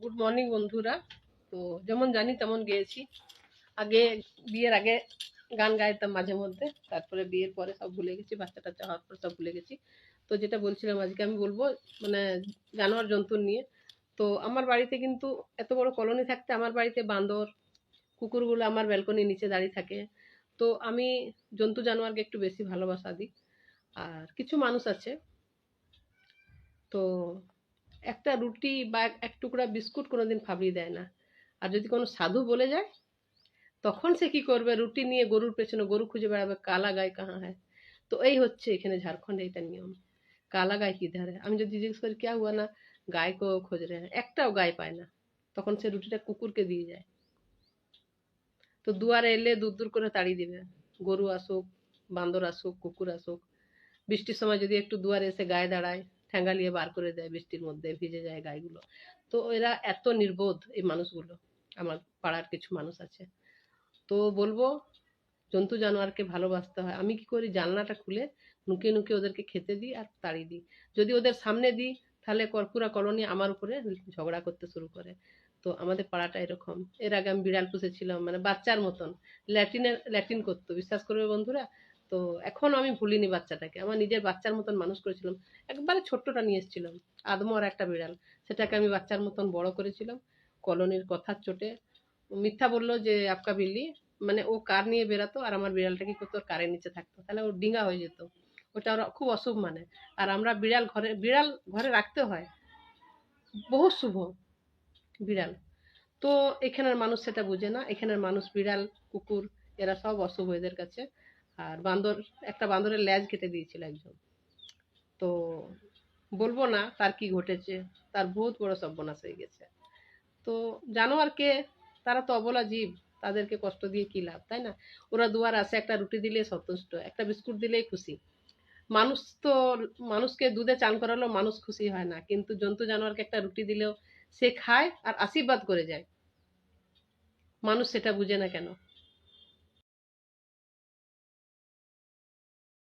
Good morning বন্ধুরা। তো যেমন জানি তেমন গেয়েছি। আগে বিয়ের আগে গান গাইতাম মাঝে মধ্যে, তারপরে বিয়ের পরে সব ভুলে গেছি, বাচ্চা টাচ্চা হওয়ার পর সব ভুলে গেছি। তো যেটা বলছিলাম আজকে আমি বলবো, মানে জানোয়ার জন্তু নিয়ে। তো আমার বাড়িতে কিন্তু এত বড় কলোনি থাকতে আমার বাড়িতে বাঁদর কুকুরগুলো আমার ব্যালকনির নিচে দাঁড়িয়ে থাকে। তো আমি জন্তু জানোয়ারকে একটু বেশি ভালোবাসা দিই। আর কিছু মানুষ আছে, তো একটা রুটি বা এক টুকরা বিস্কুট কোনোদিন ফাবড়িয়ে দেয় না। আর যদি কোনো সাধু বলে যায়, তখন সে কি করবে, রুটি নিয়ে গরুর পেছনে গরু খুঁজে বেড়াবে, কালা গায় কাহা হয়। তো এই হচ্ছে এখানে ঝাড়খণ্ডে এটা নিয়ম। কালা গায় কিধার है? আমি যদি জিজ্ঞেস করি क्या हुआ ना, गाय को खोज रहे हैं, একটাও গায় পায় না। তখন সে রুটিটা কুকুরকে দিয়ে যায়। তো দুয়ারে এলে দূর দূর করে তাড়িয়ে দিবে, গরু আসুক, বান্দর আসুক, কুকুর আসুক। বৃষ্টির সময় যদি একটু দুয়ারে এসে গায়ে দাঁড়ায়, ঠ্যাঙ্গা নিয়ে বার করে দেয়, বৃষ্টির মধ্যে ভিজে যায় গাইগুলো। তো এরা এত নির্বোধ এই মানুষগুলো। আমার পাড়ার কিছু মানুষ আছে। তো বলবো, জন্তু জানোয়ারকে ভালোবাসতে হয়। আমি কি করি, জানলাটা খুলে নুকিয়ে নুকিয়ে ওদেরকে খেতে দিই আর তাড়িয়ে দিই। যদি ওদের সামনে দিই, তাহলে পুরা কলোনি আমার উপরে ঝগড়া করতে শুরু করে। তো আমাদের পাড়াটা এরকম। এর আগে আমি বিড়াল পুষেছিলাম, মানে বাচ্চার মতন। ল্যাট্রিন করতো, বিশ্বাস করবে বন্ধুরা। তো এখন আমি ভুলিনি বাচ্চাটাকে, আমার নিজের বাচ্চার মতন মানুষ করেছিলাম। একবারে ছোট্টটা নিয়ে এসেছিলাম, আদমর একটা বিড়াল। সেটাকে আমি বাচ্চার মতন বড় করেছিলাম। কলোনির কথার চোটে মিথ্যা বললো যে আপকা বিল্লি, মানে ও কার নিয়ে বেরাতো আর আমার বিড়ালটা কি করতো, কারের নিচে থাকতো, তাহলে ও ডিঙ্গা হয়ে যেত। ওটা ওরা খুব অশুভ মানে। আর আমরা বিড়াল ঘরে রাখতে হয়, বহু শুভ বিড়াল। তো এখানের মানুষ সেটা বুঝে না। এখানের মানুষ বিড়াল কুকুর এরা সব অশুভ এদের কাছে। আর বান্দর, একটা বান্দরের ল্যাজ কেটে দিয়েছিল একজন। তো বলবো না তার কি ঘটেছে, তার বহুত বড় সর্বনাশ হয়ে গেছে। তো জানোয়ারকে, তারা তো অবলা জীব, তাদেরকে কষ্ট দিয়ে কি লাভ, তাই না? ওরা দুয়ার আসে, একটা রুটি দিলে সন্তুষ্ট, একটা বিস্কুট দিলেই খুশি। মানুষ তো, মানুষকে দুধে চান করালেও মানুষ খুশি হয় না, কিন্তু জন্তু জানোয়ারকে একটা রুটি দিলেও সে খায় আর আশীর্বাদ করে যায়। মানুষ সেটা বুঝে না কেন?